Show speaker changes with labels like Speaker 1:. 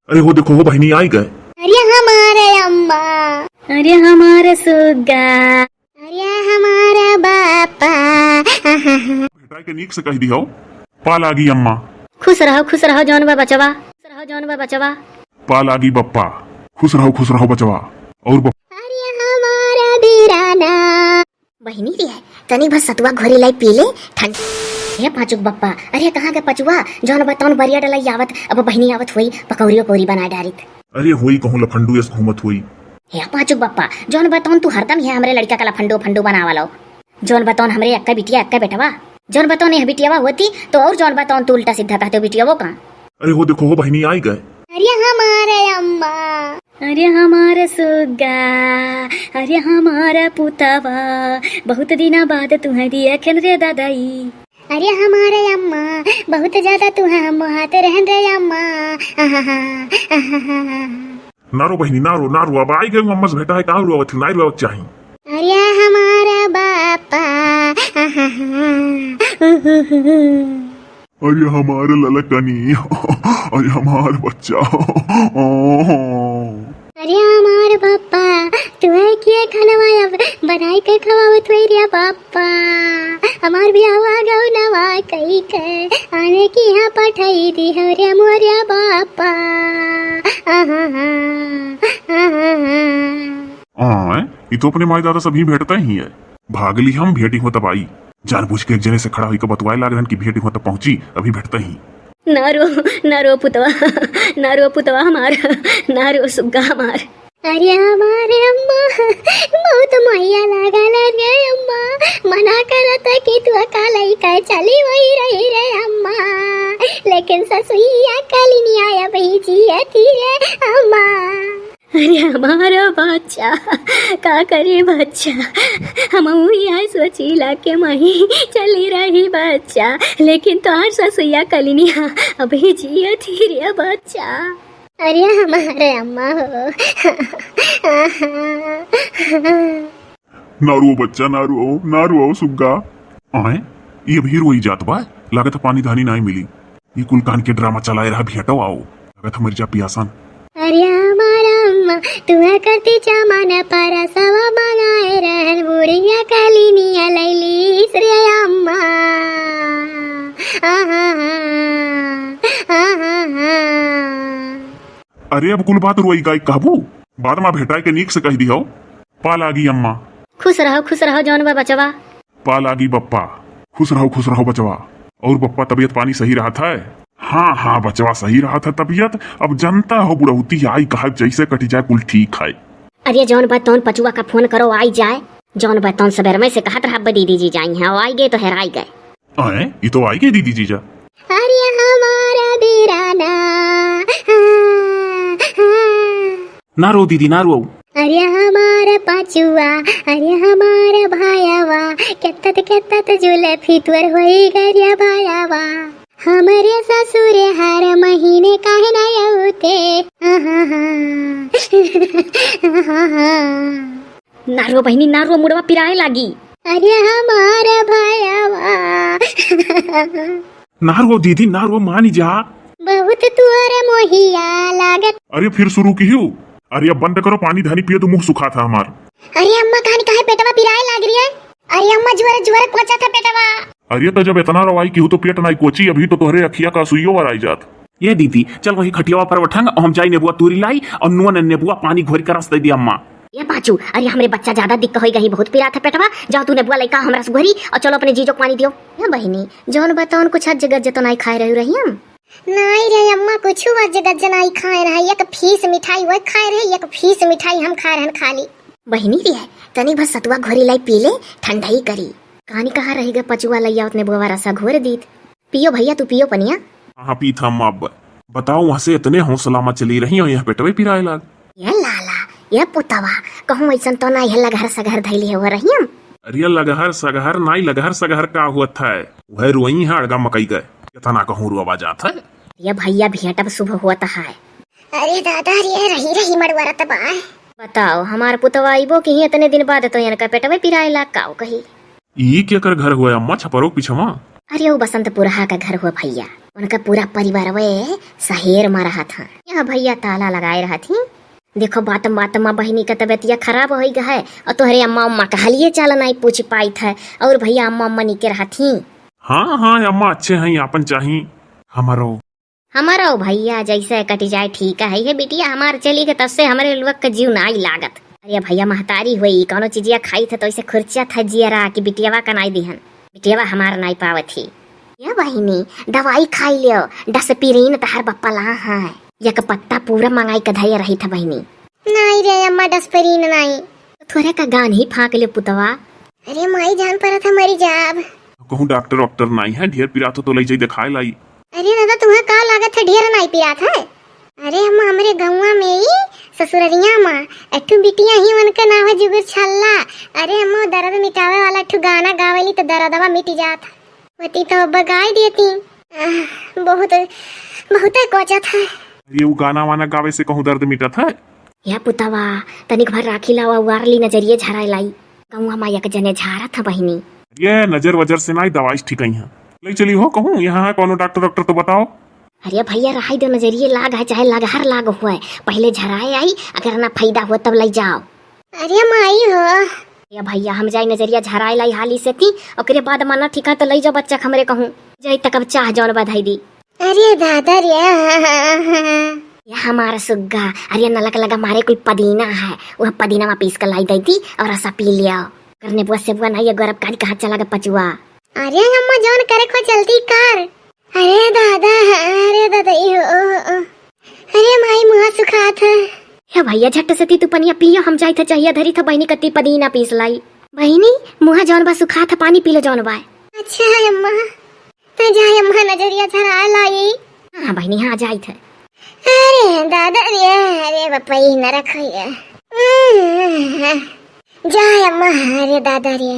Speaker 1: अरे वो देखो वो बहनी आई गए।
Speaker 2: अरे हमारे अम्मा,
Speaker 3: अरे हमारा सुग्गा,
Speaker 2: अरे हमारा बापा।
Speaker 1: बेटा के नीक से कह दियो पाल आगी अम्मा,
Speaker 3: खुश रहो जौन बचवा, खुश रहो जौन बचवा।
Speaker 1: पाल आगी बप्पा, खुश रहो बचवा। और
Speaker 2: अरे हमारा बीराना।
Speaker 3: बहिनी रे तनी बस सतुआ घोरी लाई पी ले ठंड। हे पाचुक बप्पा, अरे कहाँ के पचुआ जौन बताऊन बरिया डलाई आवत, अब बहिनी आवत हुई पकौड़ियों कोरी बना डारित।
Speaker 1: अरे हुई कहूँ लफंडू ऐसे घूमत हुई।
Speaker 3: हे पाचुक बप्पा, जौन बताऊन तू हरदम है हमरे लड़का का लफंडो बनावा लो। जौन बताऊन हमरे अक्का बिटिया अक्का बेटवा, जौन बताऊन यह बिटियावा होती तो और जौन बताऊन तू उल्टा सीधा कहते बिटिया वो कहाँ।
Speaker 1: अरे वो देखो वो बहनी आई गए।
Speaker 2: अरे हमारे अम्मा,
Speaker 3: अरे हमारा सुग्गा, अरे हमारा पुतावा, बहुत दिना बाद तुम्हें दिया खेल रे दादाई।
Speaker 2: अरे हमारे अम्मा, बहुत ज्यादा तू हम हाथ रहन रे अम्मा।
Speaker 1: नारो बहनी नारो अब आई गए अम्मा से भेटा है कहाँ रुआ नाई रुआ चाहिए।
Speaker 2: अरे हमारा बापा।
Speaker 1: अरे हमारे ललकनी, अरे हमारे बच्चा।
Speaker 2: अरे हमारे पापा, तुम्हें क्या खाना बनाई के खवावत हुई रे पापा। हमार भी हवा गौ नवा कई के आने की यहाँ पठाई दी हो रे मोरे पापा।
Speaker 1: ये तो अपने माई दादा सभी भेटता ही है। भागली हम भेटी हो तब आई, जानबूझ के एक जने से खड़ा हुई का बतवाए लाग की भेटी हो तब पहुंची अभी भेटता ही।
Speaker 3: नारो पुतवा हमारा, नारो सुग्गा हमार।
Speaker 2: अरे हमारे अम्मा, बहुत मैया लागल रे अम्मा। मना करता कि तू अकालाई का चली वही रही रे अम्मा, लेकिन ससुइया कली नहीं आया भाई जी रे अम्मा।
Speaker 3: अरे हमारा बच्चा का करे बच्चा, हम यहाँ सोचीला के मही चली रही बच्चा, लेकिन तोहार ससुइया कलिनिया अभी जिया थी रे बच्चा।
Speaker 2: अरे हमारे अम्मा हो।
Speaker 1: नारू बच्चा नारू सुग्गा। आए ये अभी रोई जात बा, लागत पानी धानी नहीं मिली। ये कुल कान के ड्रामा चलाए रहा भी हटो आओ, लागत मर जा पियासन।
Speaker 2: अरे हमारा अम्मा, तुम्हें करती चमान पारा सवा मंगाए रहन बुढ़िया कलिनिया लैली रे अम्मा।
Speaker 1: अरे अब कुल बात रोई गाय कहबू, बाद में भेटाए के नीक से कह दियो पाल आगी अम्मा,
Speaker 3: खुश रहो जौन बचवा।
Speaker 1: पाल आगी बप्पा, खुश रहो बचवा। और बप्पा तबीयत पानी सही रहा था? हाँ बचवा सही रहा था तबीयत। अब जनता हो बुढ़ौती आई कहा जैसे कटी जाए कुल ठीक है।
Speaker 3: अरे जौन बताऊन पचुआ का फोन करो आई जाए, जौन बताऊन सवेर में से कहा था दीदी जी जाई हैं, आई गए तो हेराई गए।
Speaker 1: ये तो आई गई दीदी जीजा।
Speaker 2: अरे हमारा बीराना।
Speaker 1: ना रो दीदी ना रो।
Speaker 2: अरे हमारा पाचुआ, अरे हमारा भायावा, केतत जुले फितवर होई गरिया भायावा। हमारे ससुरे हर महीने काहे ना आउते।
Speaker 3: नारो बहनी नारो, मुड़वा पिराए लागी।
Speaker 2: अरे हमारा भायावा।
Speaker 1: नारो दीदी नारो मानी जा,
Speaker 2: बहुत तुअर मोहिया लागत।
Speaker 1: अरे फिर शुरू की हूँ। अरे अब बंद करो पानी धानी पिए तो मुंह सुखा था हमार।
Speaker 2: अरे अम्मा कहानी काहे पेटवा पिराए लाग रही है। अरे अम्मा ज्वर कोचा था पेटवा।
Speaker 1: अरे तो जब इतना रवाई की हो तो पेट नाई कोची, अभी तो तोहरे अखिया का सुइयो वर आई जात।
Speaker 4: ये दीदी चल वही खटियावा पर उठंग, हम जाई नेबुआ तूरी लाई और नुआ नेबुआ पानी घोर कर रस दे दी अम्मा।
Speaker 3: ये पाचू, अरे हमरे बच्चा ज्यादा दिक्कत होई गई, बहुत पिरा था पेटवा। जाओ तू नेबुआ लइका हमरा से घोरी और चलो अपने जीजो को पानी दियो। ये बहिनी जौन बताऊन कुछ हज गज तो नहीं खाए रही हम।
Speaker 2: नहीं रे अम्मा, कुछ वज गज नहीं खाए रहे। एक फीस मिठाई वो खाए रहे, एक फीस मिठाई हम खाए रहन खाली।
Speaker 3: बहिनी रे तनी बस सतुआ घोरी लाई पी ले ठंडाई करी। कहानी कहाँ रही गए पचुआ लैया उतने बुआ रसा घोर दीत। पियो भैया तू पियो पनिया।
Speaker 4: हाँ पी था अम्मा। अब बताओ वहाँ से इतने हौसला में चली रही और यह पेटवे पिराए लाग।
Speaker 3: ये लाला ये पुतवा कहूँ ऐसा तो ना यह लगहर सगहर धैली हो रही हम।
Speaker 4: अरे लगहर सगहर नाई, लगहर सगहर का हुआ था वह रोई है अड़गा मकई गए कितना कहूँ रुआ जात है।
Speaker 3: ये भैया भेटब शुभ हुआ है।
Speaker 2: अरे दादा रे रही मड़वरत बा।
Speaker 3: बताओ हमार पुतवा आइबो कि इतने दिन बाद तो इनका पेटवे पिराए लाग काओ कही।
Speaker 4: ई के कर घर हुआ अम्मा छपरो पीछवा।
Speaker 3: अरे वो बसंतपुरहा का घर हुआ भैया,
Speaker 2: उनका पूरा परिवार वे शहर में रहा था। यहाँ भैया ताला लगाए रहा थी। देखो बातम बातम बहनी का तबियतिया खराब हो गया है और तोहरे अम्मा अम्मा कहलिए चल नहीं पूछ पाई था और भैया अम्मा अम्मा निके रहा थी।
Speaker 4: हाँ हाँ अम्मा अच्छे हैं आपन चाही हमारो
Speaker 2: हमारा भैया जैसे कट जाए ठीक है ये बिटिया हमारे चली गए तब से हमारे लोग का जीव नाई लागत। अरे भैया महतारी हुई कौनो चीजिया खाई था तो ऐसे खुर्चा था जियरा कि बिटियावा का नाई दिहन बिटियावा हमारा नाई पावत थी। ये बहिनी दवाई खाई लियो डसपीरीन तहर बप्पा ला है एक पत्ता पूरा मंगाई का धैया रही था बहिनी। नहीं रे अम्मा डसपीरीन नहीं थोड़ा का गान ही फाँक लियो पुतवा। अरे माई जान पड़ा था मरी जाब
Speaker 4: कहूँ डॉक्टर वॉक्टर नहीं है ढेर पिरा तो ले जाई दिखाए लाई।
Speaker 2: अरे दादा तुम्हें का लागत है ढेर नहीं पिया था। अरे अम्मा हमारे गौवा में ही ससुररिया में अट्ठू बिटिया ही उनका नाम है जुगुर छल्ला। अरे अम्मा दर्द मिटावे वाला अट्ठू गाना गावेली तो दर्दवा मिट जात वती तो बगाई देती बहुत बहुत कोचा था।
Speaker 4: ये वो गाना वाना गावे से कहूँ दर्द मिटत है।
Speaker 2: या पुतवा तनिक भर राखी लावा वारली नजरिए झराए लाई गौवा माया के जने झारा था बहिनी।
Speaker 4: ये नजर वजर से नहीं दवाई ठीक है यहाँ ले चली हो कहूँ यहाँ है कौनो डॉक्टर डॉक्टर तो बताओ।
Speaker 2: अरे भैया रहाई दो नजरिए लाग है चाहे लगहर लाग हुआ है पहले झराए आई अगर ना फायदा हुआ तब ले जाओ। अरे माई हो या भैया हम जाए नजरिया झराए लाई हाली से थी और बाद माना ठीक है तो ले जाओ बच्चा हमरे कहूँ जाई तक अब चाह जौन बधाई दी। अरे दादा रे ये हमारा सुग्गा अरे नलक लगा मारे कोई पदीना है वह पदीना में पीस कर लाई दी थी और रसा पी लिया करने बुआ से बुआ नहीं गरब काट कहाँ चला गया पचुआ। अरे अम्मा जौन करे को जल्दी कर। अरे दादा अरे माई मुँह सुखा था। या भैया झट से तू पनिया पियो हम जाए थे चाहिए धरी था बहनी कती पदीना पीस लाई। बहनी मुँह जौन बा सुखा था पानी पी लो जौन बा। अच्छा अम्मा तो जाए अम्मा नजरिया झरा लाई। हाँ बहनी हाँ जाए थे। अरे दादा रे अरे बपई न रखो जाए अम्मा अरे दादा रे।